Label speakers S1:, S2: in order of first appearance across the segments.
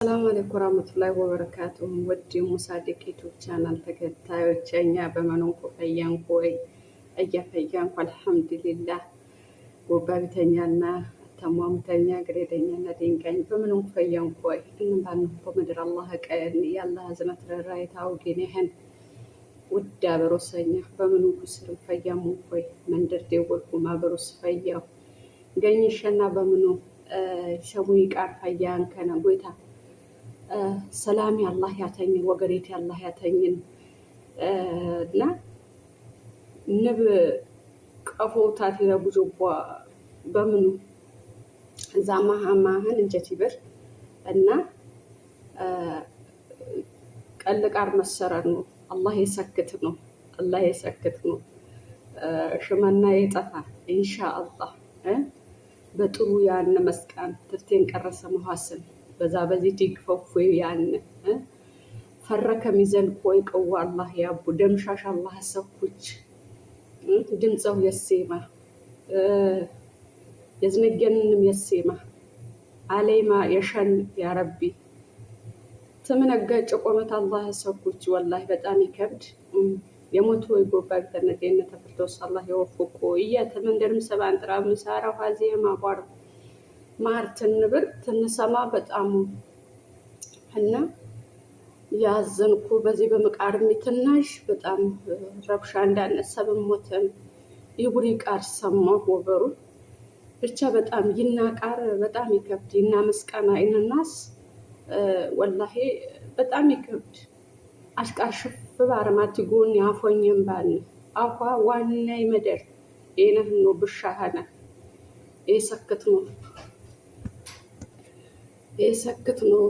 S1: ሰላም አለይኩም ወራህመቱላሂ ወበረካቱሁ። ውድ ሙሳዲቅ ዩቲዩብ ቻናል ተከታዮች እኛ በመኖን ፈያን ኮይ እያፈያን አልሐምዱሊላህ ወባቢተኛና ተሟምተኛ ግሬደኛና ዲንቀኝ በመኖን ፈያን ኮይ እንባን በመድር አላህ ቀን ያላህ ዝነት ረራይታው ጌነህን ውድ አበሮሰኛ በመኖን ኩስር ፈያሙ ኮይ መንደር ደወልኩ ማበሮስ ፈያው ገኝሸና በመኖ ሸሙይ ቃር ፈያን ከነ ጎይታ ሰላም ያላህ ያተኝን ወገሬት ያላህ ያተኝን እና ንብ ቀፎታት ይረጉጆባ በምኑ ዛማሃማህን እንጀት ይበር እና ቀልቃር መሰረር ነው። አላህ የሰክት ነው። አላህ የሰክት ነው። ሽመና የጠፋ ኢንሻአላህ በጥሩ ያን መስቃን ትፍቴን ቀረሰ መሐሰን በዛ በዚህ ዲግፈፉ ያን ፈረከ ሚዘል ቆይ ቀው አላህ ያቡ ደምሻሽ አላህ ሰኩች ድምጸው የሴማ የዝነገንንም የሴማ አለይማ የሸን ያ ረቢ ተመነጋጭ ቆመት አላህ ሰኩች ወላሂ በጣም ይከብድ የሞቱ ወይ ጎባብ ተነገነ ተፈርቶስ አላህ ይወፍቁ እያተመንደርም ሰባን ጥራ ምሳራው ሀዚየማ ባር ማርተን ንብር ተነሰማ በጣም እና ያዘንኩ በዚህ በመቃርም ይተናሽ በጣም ረብሻ እንዳነሰብም ሞተም ይጉሪ ቃር ሰማሁ ወበሩ ብቻ በጣም ይናቃር በጣም ይከብድ እና መስቃና አይነናስ ወላሂ በጣም ይከብድ አሽቃር ሽፍ ባረማት ጎን ያፎኝም ባል አፋ ዋና ይመደር የነህ ነው ብሻሃና የሰክት ነው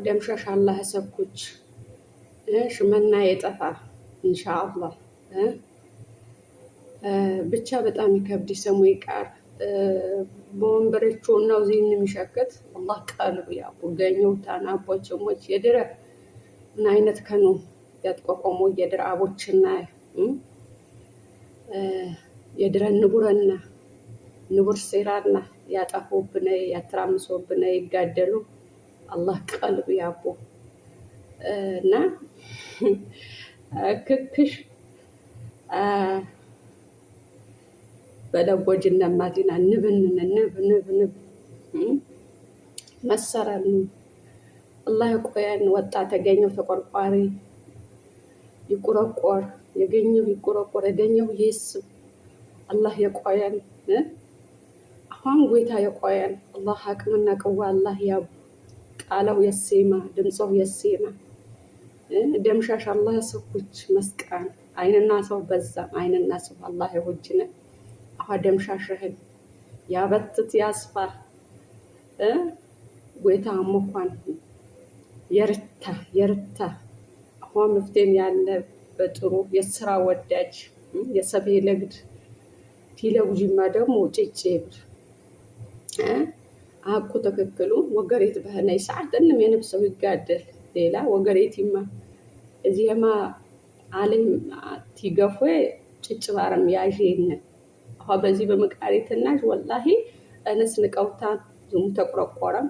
S1: ደምሻሽ አላህ ሰኩች ሽመና የጠፋ ኢንሻአላህ ብቻ በጣም ይከብድ ሰሙ ይቃር ቦምበረቾ ነው ዚህን የሚሸከት አላህ ቀልብ ያው ገኘው ታናቦችሞች የድረ ምን አይነት ከኑ ያጥቆቆሞ የድረ አቦችና የድረ ንቡረና ንቡር ሴራና ያጠፉብነ ያትራምሶብነ ይጋደሉ አላህ ቀልብ ያቦ እና ክክሽ በለጎጅና ማዲና ንብ መሰረን አላህ ይቆያን ወጣ ተገኘው ተቆርቋሪ ይቆረቆር የገኘው ይቆረቆር የገኘው ይስብ አላህ ይቆያን አሁን ጎይታ ይቆያን አላህ አቅምና ቀዋ አላህ ያብ ቃለው የሴማ ድምጸው የሴማ ደምሻሽ አላህ ሰኩች መስቃን አይንና ሰው በዛ አይንና ሰው አላህ ይወጅነ አሃ ደምሻሽህን ያበትት ያስፋ ጎይታ አሞኳን የርታ አሁን መፍቴን ያለ በጥሩ የስራ ወዳጅ የሰቤ ለግድ ቲለውጂማ ደግሞ ጭጭብር አቁ ተከክሉ ወገሬት በህናይ ሰዓት እንም የነብሰው ይጋደል ሌላ ወገሬቲማ እዚህማ ዓለም ትገፎ ጭጭባርም ያጄነ አሁን በዚህ በመቃሪትናሽ ወላሂ እነስ ንቀውታ ዙም ተቆረቆረም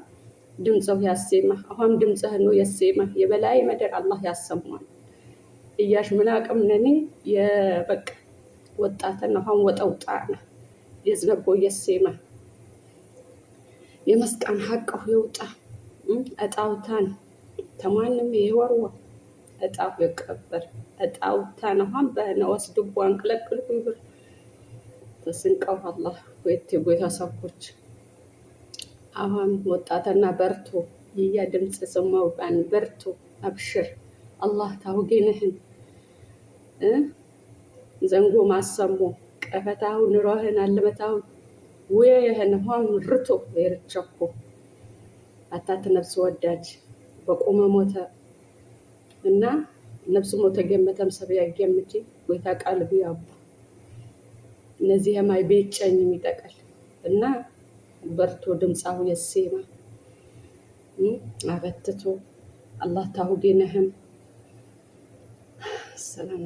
S1: ድምጸው ያሰማ አሁን ድምጽህ ነው ያሰማ የበላይ መደር አላህ ያሰማል እያሽ ምናቅም ነኔ የበቅ ወጣተና አሁን ወጣውጣና የዝነቦ ያሰማ የመስቃን ሐቀው ይውጣ አጣውታን ተማንም ይወርዋ አጣው ይቀበር አጣውታን አሁን በነወስ ድቧን ክለክልኩ ይብር ተስንቀው አላህ ወይታ ሰዎች አሁን ወጣተና በርቶ ይያ ድምጽ ሰማው ባን በርቶ አብሽር አላህ ታውጌነህን ዘንጎ ማሰሙ ቀፈታው ንሮህን አልመታው ወየህን ሆን ርቶ የርቸኩ አታት ነፍስ ወዳጅ በቆመ ሞተ እና ነፍስ ሞተ ገመተም ሰብ ያገምጪ ወይታ ቃልብ ያቡ እነዚህ የማይ ቤጨኝ የሚጠቀል እና በርቶ ድምጻው የሴማ አበትቶ አላህ ታውጌነህን ሰላም